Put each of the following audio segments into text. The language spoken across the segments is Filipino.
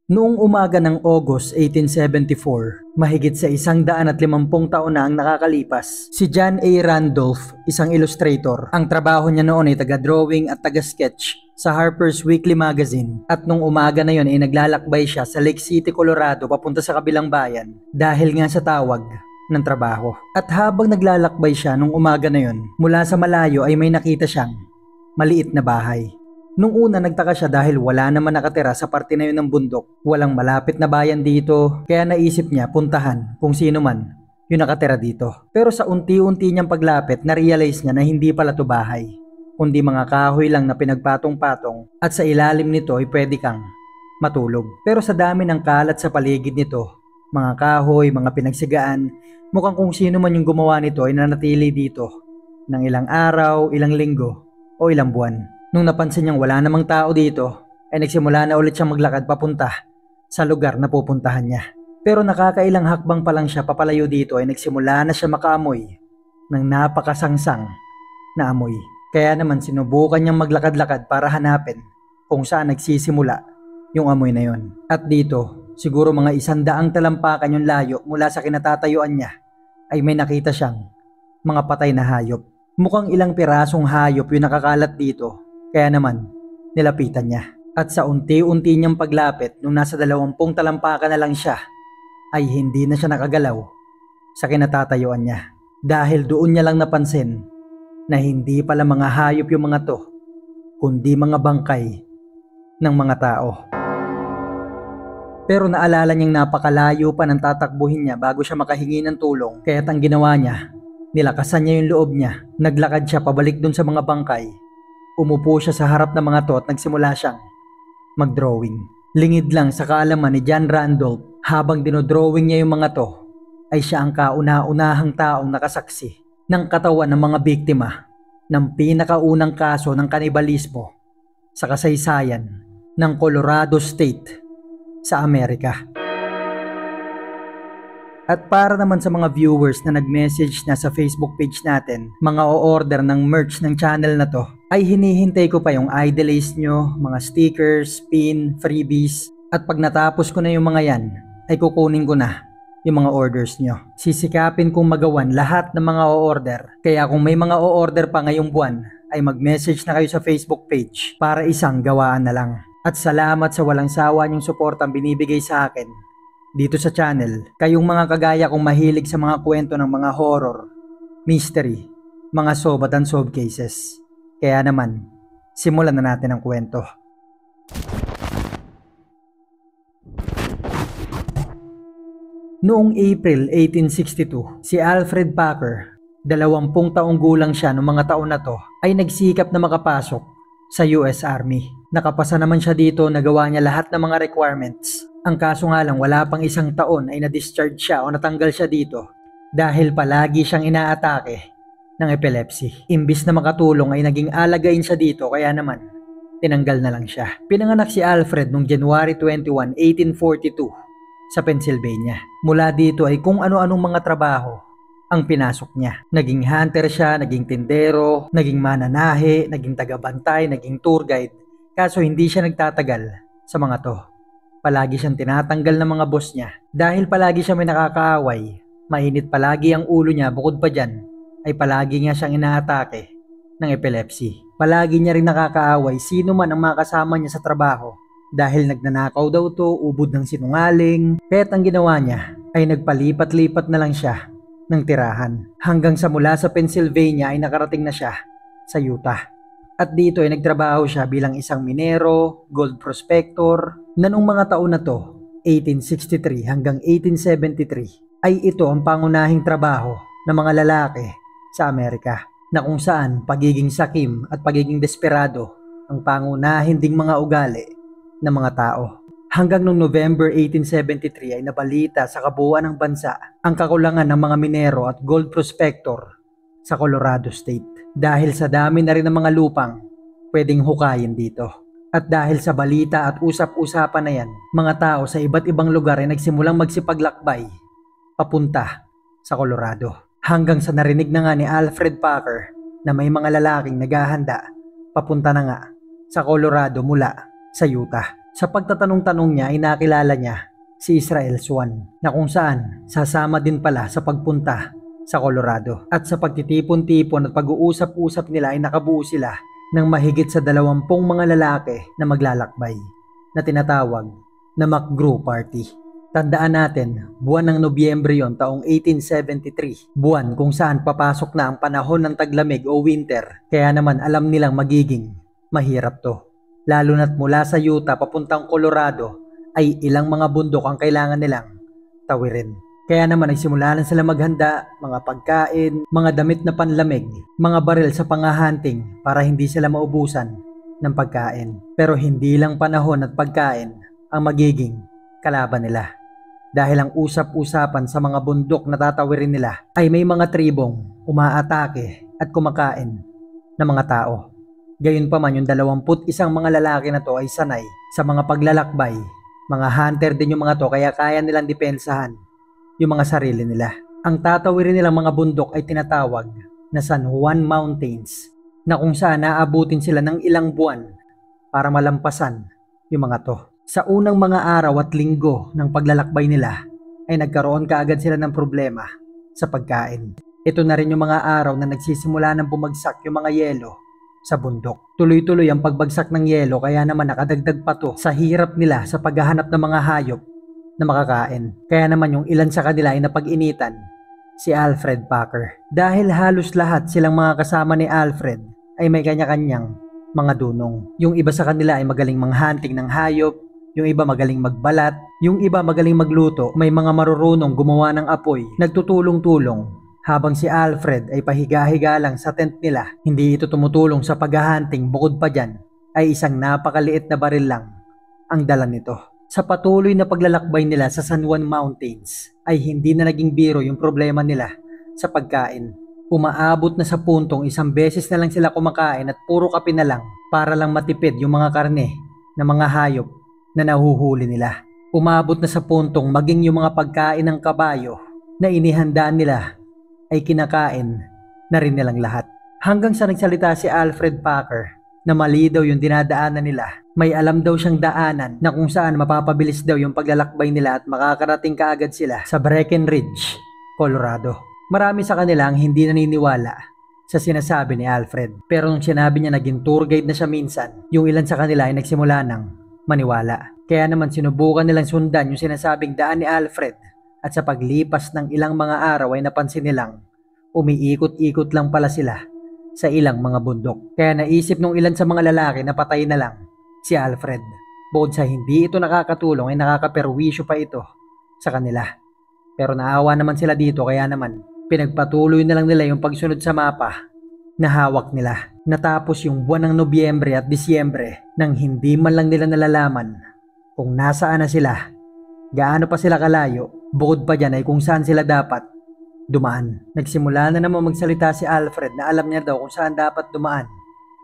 Noong umaga ng August 1874, mahigit sa 150 taon na ang nakakalipas, si John A. Randolph, isang illustrator. Ang trabaho niya noon ay taga-drawing at taga-sketch sa Harper's Weekly Magazine. At nung umaga na yon ay naglalakbay siya sa Lake City, Colorado papunta sa kabilang bayan dahil nga sa tawag ng trabaho. At habang naglalakbay siya nung umaga na yon, mula sa malayo ay may nakita siyang maliit na bahay. Nung una nagtaka siya dahil wala naman nakatira sa parte na yun ng bundok. Walang malapit na bayan dito, kaya naisip niya puntahan kung sino man yung nakatira dito. Pero sa unti-unti niyang paglapit, na-realize niya na hindi pala to bahay, kundi mga kahoy lang na pinagpatong-patong at sa ilalim nito ay pwede kang matulog. Pero sa dami ng kalat sa paligid nito, mga kahoy, mga pinagsigaan, mukhang kung sino man yung gumawa nito ay nanatili dito ng ilang araw, ilang linggo o ilang buwan. Nung napansin niyang wala namang tao dito, ay nagsimula na ulit siyang maglakad papunta sa lugar na pupuntahan niya. Pero nakakailang hakbang pa lang siya papalayo dito ay nagsimula na siya makaamoy ng napakasangsang na amoy. Kaya naman sinubukan niyang maglakad-lakad para hanapin kung saan nagsisimula yung amoy na yon. At dito, siguro mga 100 talampakan yung layo mula sa kinatatayuan niya, ay may nakita siyang mga patay na hayop. Mukhang ilang pirasong hayop yung nakakalat dito. Kaya naman, nilapitan niya. At sa unti-unti niyang paglapit, nung nasa 20 talampakan na lang siya, ay hindi na siya nakagalaw sa kinatatayuan niya. Dahil doon niya lang napansin na hindi pala mga hayop yung mga to, kundi mga bangkay ng mga tao. Pero naalala niyang napakalayo pa ng tatakbuhin niya bago siya makahingi ng tulong. Kaya't ang ginawa niya, nilakasan niya yung loob niya. Naglakad siya pabalik dun sa mga bangkay. Umupo siya sa harap ng mga to at nagsimula siyang mag-drawing. Lingid lang sa kaalaman ni John Randolph, habang dinodrawing niya yung mga to, ay siya ang kauna-unahang taong nakasaksi ng katawan ng mga biktima ng pinakaunang kaso ng kanibalismo sa kasaysayan ng Colorado State sa Amerika. At para naman sa mga viewers na nag-message na sa Facebook page natin, mga o-order ng merch ng channel na to, ay hinihintay ko pa yung idolize nyo, mga stickers, pin, freebies. At pag natapos ko na yung mga yan, ay kukunin ko na yung mga orders nyo. Sisikapin kong magawan lahat ng mga o-order. Kaya kung may mga o-order pa ngayong buwan, ay mag-message na kayo sa Facebook page para isang gawaan na lang. At salamat sa walang sawa nyong suportang binibigay sa akin dito sa channel. Kayong mga kagaya kong mahilig sa mga kwento ng mga horror, mystery, mga solve at unsolved cases. Kaya naman, simulan na natin ang kwento. Noong April 1862, si Alfred Packer, 20 taong gulang siya noong mga taon na to, ay nagsikap na makapasok sa US Army. Nakapasa naman siya dito, nagawa niya lahat ng mga requirements. Ang kaso nga lang, wala pang 1 taon ay na-discharge siya o natanggal siya dito dahil palagi siyang inaatake ng epilepsy. Imbis na makatulong ay naging alagain siya dito, kaya naman tinanggal na lang siya. Pinanganak si Alfred noong January 21, 1842 sa Pennsylvania. Mula dito ay kung ano-anong mga trabaho ang pinasok niya. Naging hunter siya, naging tindero, naging mananahe, naging tagabantay, naging tour guide. Kaso hindi siya nagtatagal sa mga to. Palagi siyang tinatanggal ng mga boss niya. Dahil palagi siya may nakakaaway, mainit palagi ang ulo niya, bukod pa dyan, ay palagi nga siyang inaatake ng epilepsy. Palagi niya rin nakakaaway sino man ang mga kasama niya sa trabaho. Dahil nagnanakaw daw to, ubod ng sinungaling. Kaya't ang ginawa niya ay nagpalipat-lipat na lang siya ng tirahan. Hanggang sa mula sa Pennsylvania ay nakarating na siya sa Utah. At dito ay nagtrabaho siya bilang isang minero, gold prospector, na noong mga taon na to, 1863 hanggang 1873, ay ito ang pangunahing trabaho ng mga lalaki sa Amerika, na kung saan pagiging sakim at pagiging desperado ang pangunahin ding mga ugali ng mga tao. Hanggang noong November 1873 ay nabalita sa kabuuan ng bansa ang kakulangan ng mga minero at gold prospector sa Colorado State. Dahil sa dami na rin ng mga lupang pwedeng hukayin dito. At dahil sa balita at usap-usapan na yan, mga tao sa iba't ibang lugar ay nagsimulang magsipaglakbay papunta sa Colorado. Hanggang sa narinig na nga ni Alfred Packer na may mga lalaking naghahanda papunta na nga sa Colorado mula sa Utah. Sa pagtatanong-tanong niya ay nakilala niya si Israel Swan na kung saan sasama din pala sa pagpunta sa Colorado. At sa pagtitipon-tipon at pag-uusap-usap nila ay nakabuo sila ng mahigit sa 20 mga lalaki na maglalakbay na tinatawag na McGrew Party. Tandaan natin, buwan ng Nobyembre yon taong 1873. Buwan kung saan papasok na ang panahon ng taglamig o winter. Kaya naman alam nilang magiging mahirap to. Lalo na't mula sa Utah papuntang Colorado ay ilang mga bundok ang kailangan nilang tawirin. Kaya naman nagsimula na sila maghanda, mga pagkain, mga damit na panlamig, mga baril sa pangahunting para hindi sila maubusan ng pagkain. Pero hindi lang panahon at pagkain ang magiging kalaban nila. Dahil ang usap-usapan sa mga bundok na tatawirin nila ay may mga tribong umaatake at kumakain ng mga tao. Gayunpaman yung 21 mga lalaki na to ay sanay sa mga paglalakbay. Mga hunter din yung mga to kaya kaya nilang depensahan yung mga sarili nila. Ang tatawirin nilang mga bundok ay tinatawag na San Juan Mountains na kung saan naabutin sila ng ilang buwan para malampasan yung mga to. Sa unang mga araw at linggo ng paglalakbay nila ay nagkaroon kaagad sila ng problema sa pagkain. Ito na rin yung mga araw na nagsisimula ng bumagsak yung mga yelo sa bundok. Tuloy-tuloy ang pagbagsak ng yelo kaya naman nakadagdag pa to sa hirap nila sa paghahanap ng mga hayop na makakain. Kaya naman yung ilan sa kanila ay napag-initan si Alfred Packer. Dahil halos lahat silang mga kasama ni Alfred ay may kanya-kanyang mga dunong. Yung iba sa kanila ay magaling manghunting ng hayop, yung iba magaling magbalat, yung iba magaling magluto, may mga marurunong gumawa ng apoy, nagtutulong-tulong. Habang si Alfred ay pahiga-higa lang sa tent nila, hindi ito tumutulong sa paghahunting, bukod pa dyan ay isang napakaliit na baril lang ang dala nito. Sa patuloy na paglalakbay nila sa San Juan Mountains ay hindi na naging biro yung problema nila sa pagkain. Umaabot na sa puntong isang beses na lang sila kumakain at puro kape na lang para lang matipid yung mga karne ng mga hayop na nahuhuli nila. Umabot na sa puntong maging yung mga pagkain ng kabayo na inihanda nila ay kinakain na rin nilang lahat. Hanggang sa nagsalita si Alfred Packer na mali daw yung dinadaanan nila. May alam daw siyang daanan na kung saan mapapabilis daw yung paglalakbay nila at makakarating kaagad sila sa Breckenridge, Colorado. Marami sa kanila ang hindi naniniwala sa sinasabi ni Alfred. Pero nung sinabi niya naging tour guide na siya minsan, yung ilan sa kanila ay nagsimula ng maniwala. Kaya naman sinubukan nilang sundan yung sinasabing daan ni Alfred at sa paglipas ng ilang mga araw ay napansin nilang umiikot-ikot lang pala sila sa ilang mga bundok. Kaya naisip nung ilan sa mga lalaki na patay na lang si Alfred. Bukod sa hindi ito nakakatulong ay nakakaperwisyo pa ito sa kanila. Pero naawa naman sila dito kaya naman pinagpatuloy na lang nila yung pagsunod sa mapa na hawak nila. Natapos yung buwan ng Nobyembre at Disyembre nang hindi man lang nila nalalaman kung nasaan na sila, gaano pa sila kalayo, bukod pa dyan ay kung saan sila dapat dumaan. Nagsimula na naman magsalita si Alfred na alam niya daw kung saan dapat dumaan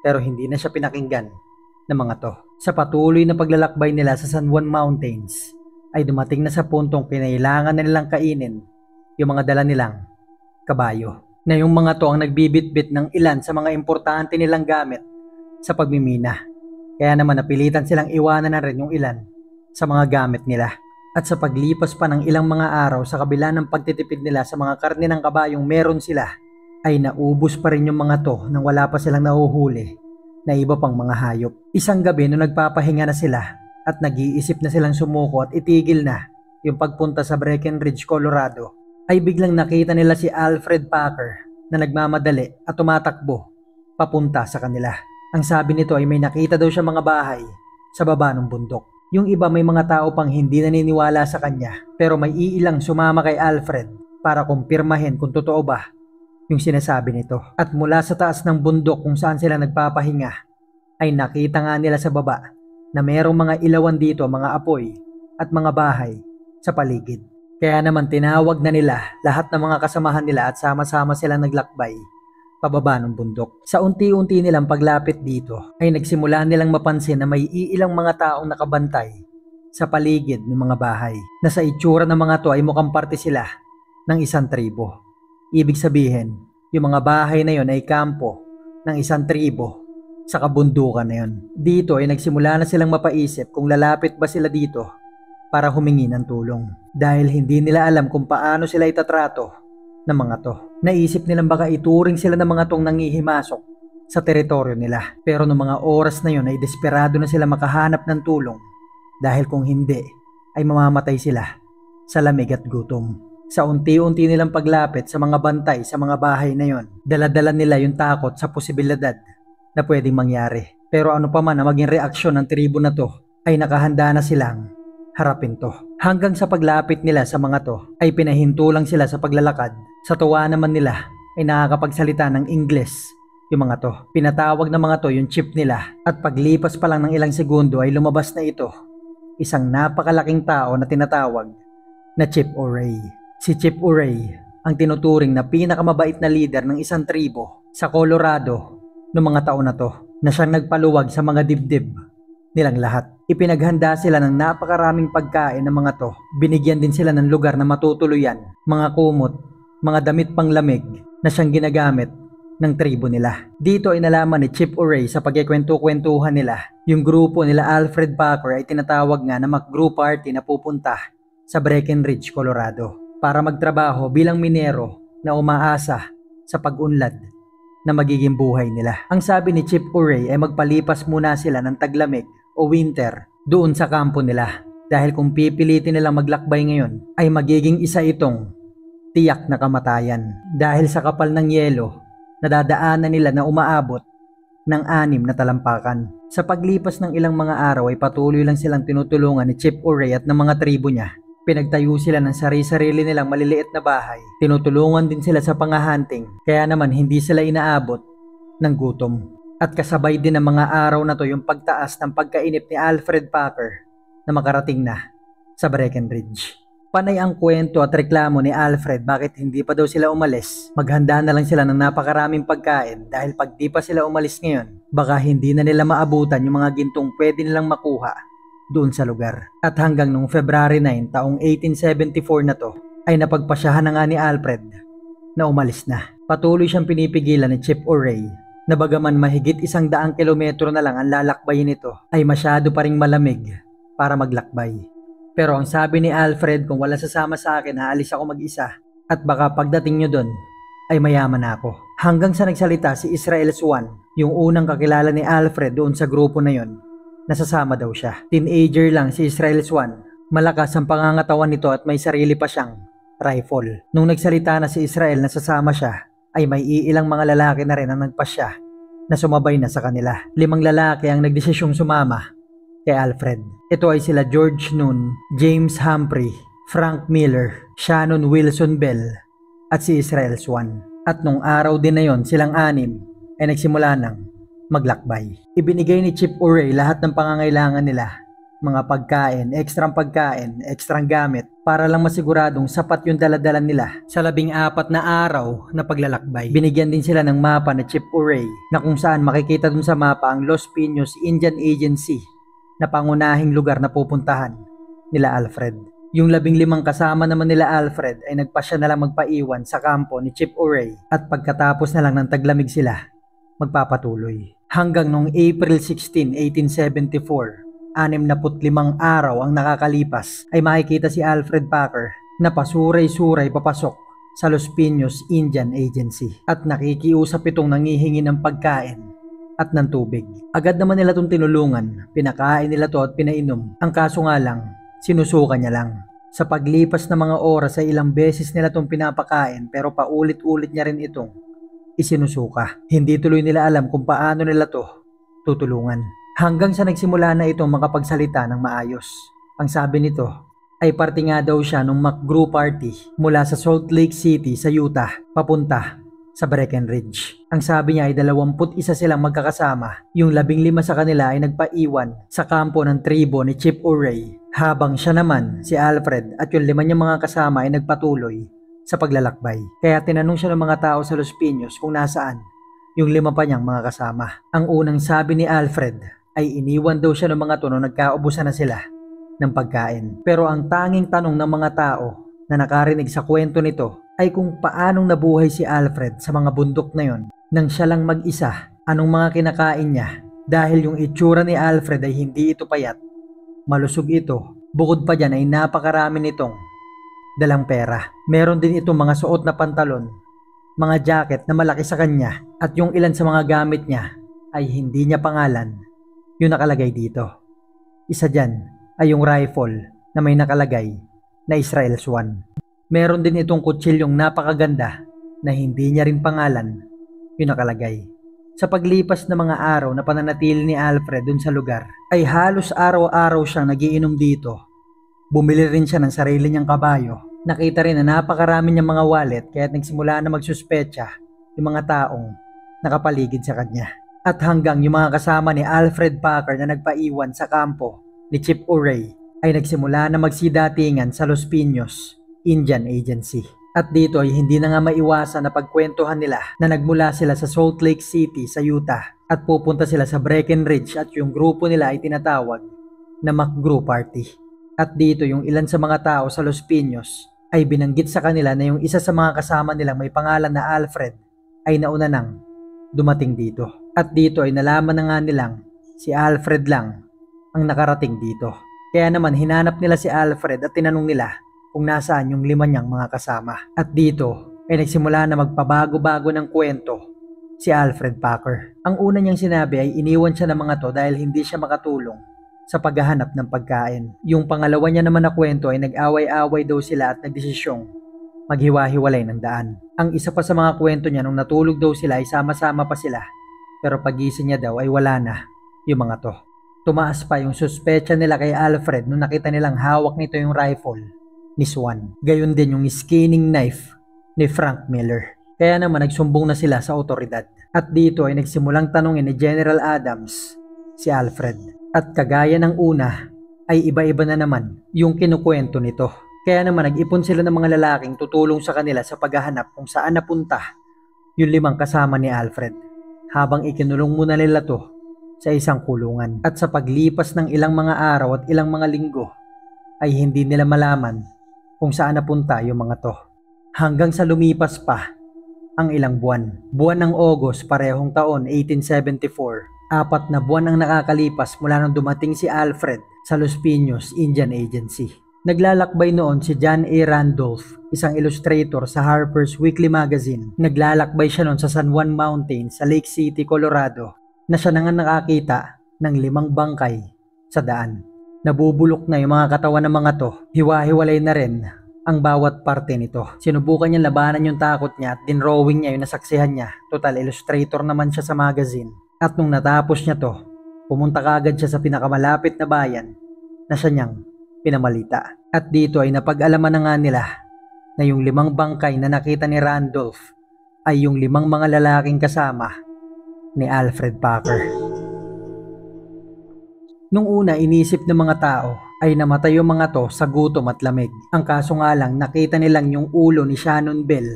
pero hindi na siya pinakinggan ng mga to. Sa patuloy na paglalakbay nila sa San Juan Mountains ay dumating na sa puntong kinailangan na nilang kainin yung mga dala nilang kabayo. Na yung mga to ang nagbibitbit ng ilan sa mga importante nilang gamit sa pagmimina. Kaya naman napilitan silang iwanan na rin yung ilan sa mga gamit nila. At sa paglipas pa ng ilang mga araw sa kabila ng pagtitipid nila sa mga karne ng kabayong meron sila, ay naubos pa rin yung mga to nang wala pa silang nahuhuli na iba pang mga hayop. Isang gabi nung nagpapahinga na sila at nag-iisip na silang sumuko at itigil na yung pagpunta sa Breckenridge, Colorado, ay biglang nakita nila si Alfred Packer na nagmamadali at tumatakbo papunta sa kanila. Ang sabi nito ay may nakita daw siya mga bahay sa baba ng bundok. Yung iba may mga tao pang hindi naniniwala sa kanya pero may iilang sumama kay Alfred para kumpirmahin kung totoo ba yung sinasabi nito. At mula sa taas ng bundok kung saan sila nagpapahinga ay nakita nga nila sa baba na mayroong mga ilawan dito, mga apoy at mga bahay sa paligid. Kaya naman tinawag na nila lahat ng mga kasamahan nila at sama-sama silang naglakbay pababa ng bundok. Sa unti-unti nilang paglapit dito ay nagsimula nilang mapansin na may iilang mga taong nakabantay sa paligid ng mga bahay na sa itsura ng mga to ay mukhang parte sila ng isang tribo. Ibig sabihin, yung mga bahay na yon ay kampo ng isang tribo sa kabundukan na yon. Dito ay nagsimula na silang mapaisip kung lalapit ba sila dito para humingi ng tulong. Dahil hindi nila alam kung paano sila itatrato ng mga to. Naisip nilang baka ituring sila ng mga tong nangihimasok sa teritoryo nila. Pero noong mga oras na yon ay desperado na sila makahanap ng tulong. Dahil kung hindi ay mamamatay sila sa lamig at gutom. Sa unti-unti nilang paglapit sa mga bantay sa mga bahay na yon, dala-dala nila yung takot sa posibilidad na pwedeng mangyari. Pero ano pa man na maging reaksyon ng tribo na to, ay nakahanda na silang harapin to. Hanggang sa paglapit nila sa mga to, ay pinahinto lang sila sa paglalakad. Sa tuwa naman nila, ay nakakapagsalita ng Ingles yung mga to. Pinatawag ng mga to yung chief nila, at paglipas pa lang ng ilang segundo ay lumabas na ito, isang napakalaking tao na tinatawag na Chief Ouray. Si Chief Ouray ang tinuturing na pinakamabait na leader ng isang tribo sa Colorado noong mga taon na to, na siyang nagpaluwag sa mga dibdib nilang lahat. Ipinaghanda sila ng napakaraming pagkain ng mga to. Binigyan din sila ng lugar na matutuluyan, mga kumot, mga damit panglamig na siyang ginagamit ng tribo nila. Dito ay nalaman ni Chief Ouray sa pagkikwento-kwentuhan nila, yung grupo nila Alfred Packer ay tinatawag nga na mag-group party na pupunta sa Breckenridge, Colorado para magtrabaho bilang minero na umaasa sa pag-unlad na magiging buhay nila. Ang sabi ni Chief Ouray ay magpalipas muna sila ng taglamig o winter doon sa kampo nila, dahil kung pipilitin nilang maglakbay ngayon ay magiging isa itong tiyak na kamatayan dahil sa kapal ng yelo na dadaanan nila na umaabot ng 6 na talampakan. Sa paglipas ng ilang mga araw ay patuloy lang silang tinutulungan ni Chief Ouray at ng mga tribo niya. Pinagtayo sila ng sarili nilang maliliit na bahay. Tinutulungan din sila sa pangahunting, kaya naman hindi sila inaabot ng gutom. At kasabay din ng mga araw na to yung pagtaas ng pagkainip ni Alfred Packer na makarating na sa Breckenridge. Panay ang kwento at reklamo ni Alfred bakit hindi pa daw sila umalis. Maghanda na lang sila ng napakaraming pagkain dahil pag di pa sila umalis ngayon, baka hindi na nila maabutan yung mga gintong pwede nilang makuha doon sa lugar. At hanggang nung February 9 taong 1874 na to, ay napagpasyahan na nga ni Alfred na umalis na. Patuloy siyang pinipigilan ni Chief Ouray na bagaman mahigit 100 kilometro na lang ang lalakbayin nito, ay masyado pa ring malamig para maglakbay. Pero ang sabi ni Alfred, kung wala sasama sa akin, haalis ako mag-isa. At baka pagdating nyo dun, ay mayaman ako. Hanggang sa nagsalita si Israel Swan, yung unang kakilala ni Alfred doon sa grupo na yon, nasasama daw siya. Teenager lang si Israel Swan. Malakas ang pangangatawan nito at may sarili pa siyang rifle. Nung nagsalita na si Israel na sasama siya, ay may iilang mga lalaki na rin ang nagpasya na sumabay na sa kanila. 5 lalaki ang nagdesisyong sumama kay Alfred. Ito ay sila George Noon, James Humphrey, Frank Miller, Shannon Wilson Bell, at si Israel Swan. At nung araw din na yon, silang 6 ay nagsimula ng maglakbay. Ibinigay ni Chief Ouray lahat ng pangangailangan nila, mga pagkain, ekstrang gamit, para lang masiguradong sapat yung daladala nila sa 14 na araw na paglalakbay. Binigyan din sila ng mapa ni Chief Ouray na kung saan makikita dun sa mapa ang Los Pinos Indian Agency na pangunahing lugar na pupuntahan nila Alfred. Yung 15 kasama naman nila Alfred ay nagpasya na lang magpaiwan sa kampo ni Chief Ouray, at pagkatapos na lang ng taglamig sila magpapatuloy. Hanggang noong April 16, 1874, 65 araw ang nakakalipas, ay makikita si Alfred Packer na pasuray-suray papasok sa Los Pinos Indian Agency at nakikiusap itong nangihingi ng pagkain at ng tubig. Agad naman nila itong tinulungan, pinakain nila to at pinainom. Ang kaso nga lang, sinusuka niya lang. Sa paglipas ng mga oras ay ilang beses nila itong pinapakain, pero paulit-ulit niya rin itong isinusuka. Hindi tuloy nila alam kung paano nila to tutulungan. Hanggang sa nagsimula na itong makapagsalita ng maayos. Ang sabi nito ay parte nga daw siya nung McGrew Party mula sa Salt Lake City sa Utah papunta sa Breckenridge. Ang sabi niya ay 21 silang magkakasama. Yung 15 sa kanila ay nagpaiwan sa kampo ng tribo ni Chief Ouray, habang siya naman, si Alfred, at yung 5 niyang mga kasama ay nagpatuloy sa paglalakbay. Kaya tinanong siya ng mga tao sa Los Pinos kung nasaan yung 5 pa niyang mga kasama. Ang unang sabi ni Alfred ay iniwan daw siya ng mga to nung nagkaubusan na sila ng pagkain. Pero ang tanging tanong ng mga tao na nakarinig sa kwento nito ay kung paanong nabuhay si Alfred sa mga bundok na yon nang siya lang mag-isa anong mga kinakain niya dahil yung itsura ni Alfred ay hindi ito payat. Malusog ito. Bukod pa dyan ay napakarami nitong dalang pera. Meron din itong mga suot na pantalon, mga jacket na malaki sa kanya at yung ilan sa mga gamit niya ay hindi niya pangalan yung nakalagay dito. Isa dyan ay yung rifle na may nakalagay na Israel Swan. Meron din itong kutsilyong napakaganda na hindi niya rin pangalan yung nakalagay. Sa paglipas ng mga araw na pananatili ni Alfred dun sa lugar, ay halos araw-araw siyang nagiinom dito. Bumili rin siya ng sarili niyang kabayo. Nakita rin na napakarami niyang mga wallet kaya't nagsimula na magsuspecha yung mga taong nakapaligid sa kanya. At hanggang yung mga kasama ni Alfred Packer na nagpaiwan sa kampo ni Chief Urey ay nagsimula na magsidatingan sa Los Piños Indian Agency. At dito ay hindi na nga maiwasan na pagkwentuhan nila na nagmula sila sa Salt Lake City sa Utah at pupunta sila sa Breckenridge at yung grupo nila ay tinatawag na McGrew Party. At dito yung ilan sa mga tao sa Los Piños ay binanggit sa kanila na yung isa sa mga kasama nilang may pangalan na Alfred ay nauna nang dumating dito. At dito ay nalaman na nga nilang si Alfred lang ang nakarating dito. Kaya naman hinanap nila si Alfred at tinanong nila kung nasaan yung 5 niyang mga kasama. At dito ay nagsimula na magpabago-bago ng kwento si Alfred Packer. Ang una niyang sinabi ay iniwan siya ng mga to dahil hindi siya makatulong sa paghahanap ng pagkain. Yung pangalawa niya naman na kwento ay nag-away-away daw sila at nagdesisyong maghiwa-hiwalay ng daan. Ang isa pa sa mga kwento niya nung natulog daw sila ay sama-sama pa sila. Pero pagising niya daw ay wala na yung mga to. Tumaas pa yung suspecha nila kay Alfred nung nakita nilang hawak nito yung rifle ni Swan. Gayon din yung skinning knife ni Frank Miller. Kaya naman nagsumbong na sila sa otoridad. At dito ay nagsimulang tanungin ni General Adams si Alfred. At kagaya ng una ay iba-iba na naman yung kinukwento nito. Kaya naman nag-ipon sila ng mga lalaking tutulong sa kanila sa paghahanap kung saan napunta yung 5 kasama ni Alfred. Habang ikinulong muna nila to sa isang kulungan. At sa paglipas ng ilang mga araw at ilang mga linggo ay hindi nila malaman kung saan napunta yung mga to. Hanggang sa lumipas pa ang ilang buwan. Buwan ng August parehong taon 1874. 4 na buwan ang nakakalipas mula nang dumating si Alfred sa Los Piños Indian Agency. Naglalakbay noon si John A. Randolph, isang illustrator sa Harper's Weekly Magazine. Naglalakbay siya noon sa San Juan Mountains sa Lake City, Colorado, na siya na nga nakakita ng 5 bangkay sa daan. Nabubulok na yung mga katawan ng mga to. Hiwa-hiwalay na rin ang bawat parte nito. Sinubukan niya labanan yung takot niya at dinrawing niya yung nasaksihan niya. Total, illustrator naman siya sa magazine. At nung natapos niya to, pumunta kaagad siya sa pinakamalapit na bayan na siya niyang pinamalita. At dito ay napag-alaman na nga nila na yung 5 bangkay na nakita ni Randolph ay yung 5 mga lalaking kasama ni Alfred Packer. Nung una inisip ng mga tao ay namatay yung mga to sa gutom at lamig. Ang kaso nga lang nakita nilang yung ulo ni Shannon Bell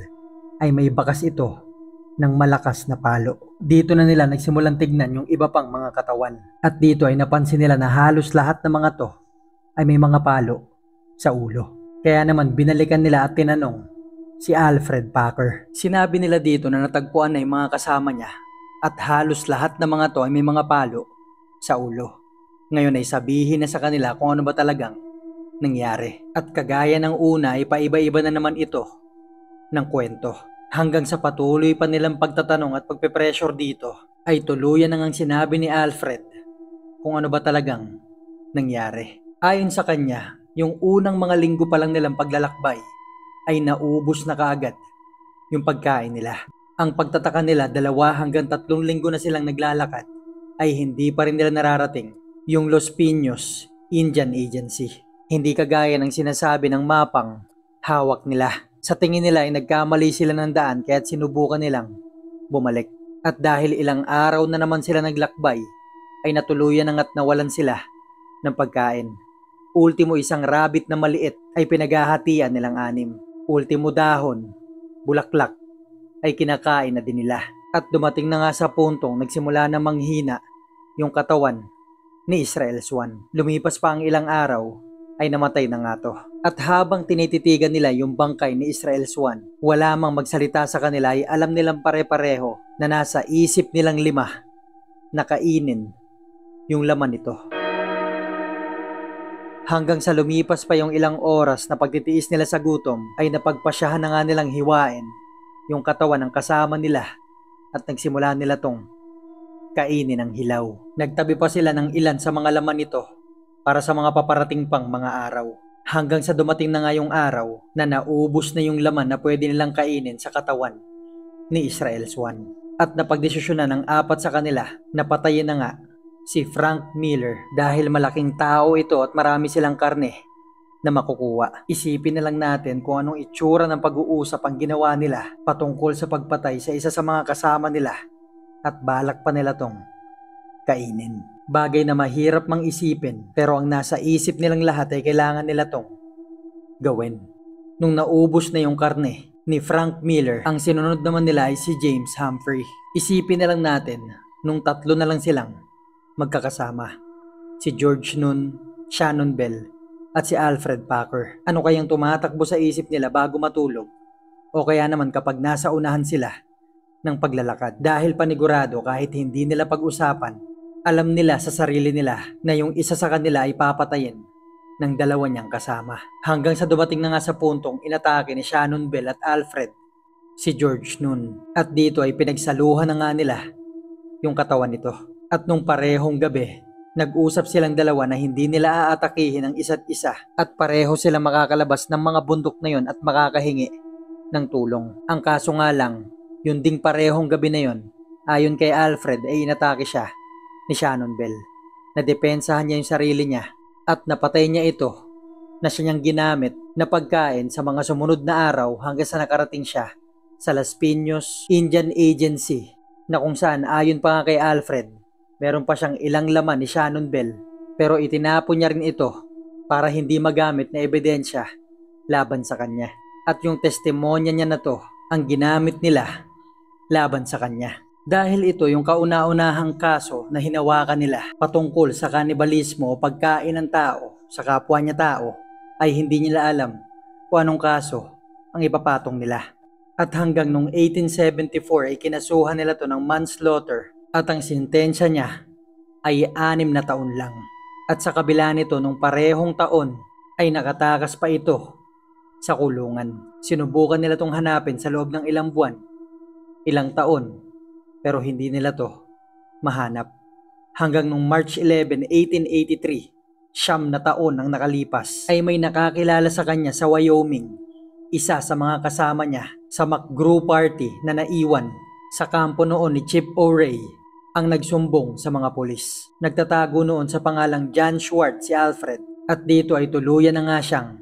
ay may bakas ito ng malakas na palo. Dito na nila nagsimulang tignan yung iba pang mga katawan. At dito ay napansin nila na halos lahat ng mga to ay may mga palo sa ulo. Kaya naman binalikan nila at tinanong si Alfred Packer. Sinabi nila dito na natagpuan na yung mga kasama niya at halos lahat ng mga to ay may mga palo sa ulo. Ngayon ay sabihin na sa kanila kung ano ba talagang nangyari. At kagaya ng una ay paiba-iba na naman ito ng kwento. Hanggang sa patuloy pa nilang pagtatanong at pagpe-pressure dito ay tuluyan na ngang sinabi ni Alfred kung ano ba talagang nangyari. Ayon sa kanya, yung unang mga linggo pa lang nilang paglalakbay ay naubos na kaagad yung pagkain nila. Ang pagtataka nila 2 hanggang 3 linggo na silang naglalakad ay hindi pa rin nila nararating yung Los Piños Indian Agency. Hindi kagaya ng sinasabi ng mapang hawak nila. Sa tingin nila ay nagkamali sila ng daan kaya't sinubukan nilang bumalik. At dahil ilang araw na naman sila naglakbay ay natuluyan at nawalan sila ng pagkain. Ultimo isang rabbit na maliit ay pinaghahatian nilang 6. Ultimo dahon, bulaklak ay kinakain na din nila. At dumating na nga sa puntong nagsimula na manghina yung katawan ni Israel Swan. Lumipas pa ang ilang araw ay namatay na nga to. At habang tinititigan nila yung bangkay ni Israel Swan, wala mang magsalita sa kanila ay alam nilang pare-pareho na nasa isip nilang 5 na kainin yung laman nito. Hanggang sa lumipas pa yung ilang oras na pagtitiis nila sa gutom ay napagpasyahan na nga nilang hiwain yung katawan ng kasama nila at nagsimula nila tong kainin ng hilaw. Nagtabi pa sila ng ilan sa mga laman nito para sa mga paparating pang mga araw. Hanggang sa dumating na nga yung araw na naubos na yung laman na pwede nilang kainin sa katawan ni Israel Swan. At napagdesisyonan ng 4 sa kanila na patayin na nga si Frank Miller dahil malaking tao ito at marami silang karne na makukuha. Isipin na lang natin kung anong itsura ng pag-uusap ang ginawa nila patungkol sa pagpatay sa isa sa mga kasama nila at balak pa nila tong kainin. Bagay na mahirap mang isipin pero ang nasa isip nilang lahat ay kailangan nila tong gawin. Nung naubos na yung karne ni Frank Miller, ang sinunod naman nila ay si James Humphrey. Isipin na lang natin nung 3 na lang silang magkakasama. Si George Nunn, Shannon Bell at si Alfred Packer. Ano kayang tumatakbo sa isip nila bago matulog? O kaya naman kapag nasa unahan sila ng paglalakad? Dahil panigurado kahit hindi nila pag-usapan, alam nila sa sarili nila na yung isa sa kanila ay papatayin ng 2 niyang kasama. Hanggang sa dumating na nga sa puntong inatake ni Shannon Bell at Alfred si George Nunn. At dito ay pinagsaluhan na nga nila yung katawan nito. At nung parehong gabi, nag-usap silang 2 na hindi nila aatakihin ang isa't isa at pareho silang makakalabas ng mga bundok na yon at makakahingi ng tulong. Ang kaso nga lang, yun ding parehong gabi na yon, ayon kay Alfred ay inatake siya ni Shannon Bell. Nadepensahan niya yung sarili niya at napatay niya ito na siya niyang ginamit na pagkain sa mga sumunod na araw hanggang sa nakarating siya sa Las Piñas Indian Agency na kung saan ayon pa nga kay Alfred, meron pa siyang ilang laman ni Shannon Bell pero itinapon niya rin ito para hindi magamit na ebidensya laban sa kanya. At yung testimonya niya na to ang ginamit nila laban sa kanya. Dahil ito yung kauna-unahang kaso na hinawakan nila patungkol sa kanibalismo o pagkain ng tao sa kapwa niya tao, ay hindi nila alam kung anong kaso ang ipapatong nila. At hanggang nung 1874 ay kinasuhan nila to ng manslaughter at ang sentensya niya ay 6 na taon lang. At sa kabila nito nung parehong taon ay nakatakas pa ito sa kulungan. Sinubukan nila tong hanapin sa loob ng ilang buwan, ilang taon, pero hindi nila to mahanap. Hanggang nung March 11, 1883, 9 na taon ang nakalipas, ay may nakakilala sa kanya sa Wyoming, isa sa mga kasama niya sa McGrew Party na naiwan sa kampo noon ni Chief O'Ray, ang nagsumbong sa mga pulis. Nagtatago noon sa pangalang John Schwartz si Alfred at dito ay tuluyan na nga siyang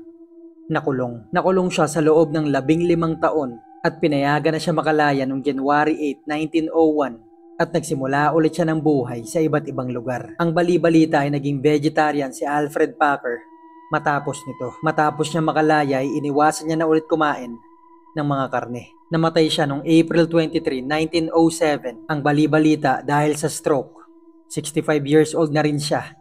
nakulong. Nakulong siya sa loob ng 15 taon at pinayagan na siya makalaya noong January 8, 1901 at nagsimula ulit siya ng buhay sa iba't ibang lugar. Ang bali-balita ay naging vegetarian si Alfred Packer matapos nito. Matapos niya makalaya ay iniwasan niya na ulit kumain ng mga karne. Namatay siya noong April 23, 1907. Ang bali-balita dahil sa stroke. 65 years old na rin siya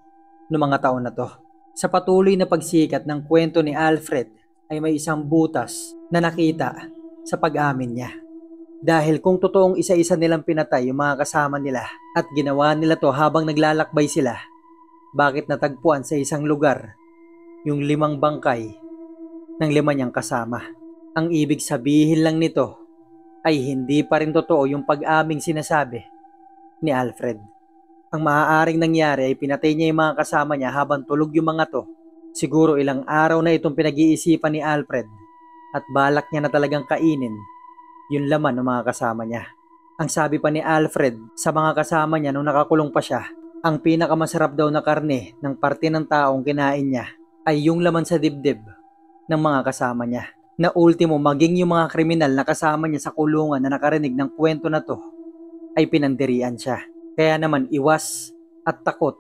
noong mga taon na to. Sa patuloy na pagsikat ng kwento ni Alfred ay may isang butas na nakita sa pag-amin niya. Dahil kung totoong isa-isa nilang pinatay yung mga kasama nila at ginawa nila to habang naglalakbay sila, bakit natagpuan sa isang lugar yung 5 bangkay ng 5 niyang kasama? Ang ibig sabihin lang nito ay hindi pa rin totoo yung pag-aming sinasabi ni Alfred. Ang maaaring nangyari ay pinatay niya yung mga kasama niya habang tulog yung mga to. Siguro ilang araw na itong pinag-iisipan ni Alfred at balak niya na talagang kainin yung laman ng mga kasama niya. Ang sabi pa ni Alfred sa mga kasama niya nung nakakulong pa siya, ang pinakamasarap daw na karne ng parte ng taong kinain niya ay yung laman sa dibdib ng mga kasama niya. Na ultimo maging yung mga kriminal na kasama niya sa kulungan na nakarinig ng kwento na to ay pinandirian siya. Kaya naman iwas at takot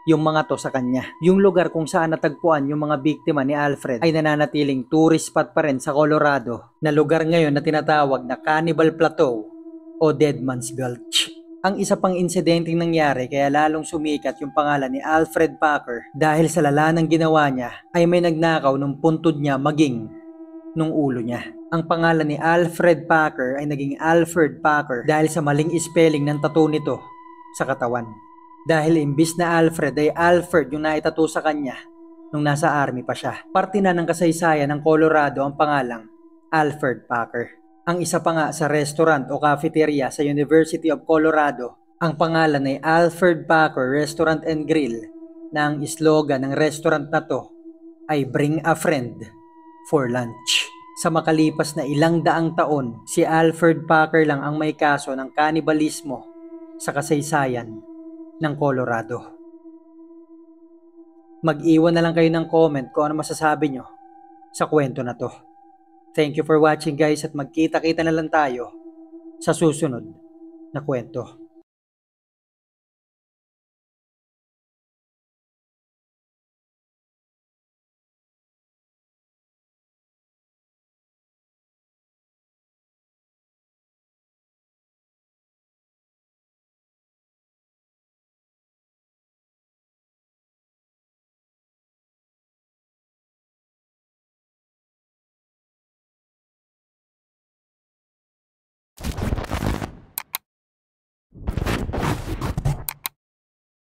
yung mga to sa kanya. Yung lugar kung saan natagpuan yung mga biktima ni Alfred ay nananatiling tourist spot pa rin sa Colorado na lugar ngayon na tinatawag na Cannibal Plateau o Dead Man's Gulch. Ang isa pang insidenteng nangyari kaya lalong sumikat yung pangalan ni Alfred Packer dahil sa lala ng ginawa niya ay may nagnakaw ng puntod niya maging nung ulo niya. Ang pangalan ni Alfred Packer ay naging Alfred Packer dahil sa maling spelling ng tattoo nito sa katawan. Dahil imbis na Alfred ay Alfred yung naitattoo sa kanya nung nasa army pa siya. Parte na ng kasaysayan ng Colorado ang pangalang Alfred Packer. Ang isa pa nga sa restaurant o cafeteria sa University of Colorado, ang pangalan ay Alfred Packer Restaurant and Grill na ang slogan ng restaurant na to ay Bring a Friend for Lunch. Sa makalipas na ilang daang taon, si Alfred Packer lang ang may kaso ng kanibalismo sa kasaysayan ng Colorado. Mag-iwan na lang kayo ng comment kung ano masasabi nyo sa kwento na to. Thank you for watching guys at magkita-kita na lang tayo sa susunod na kwento.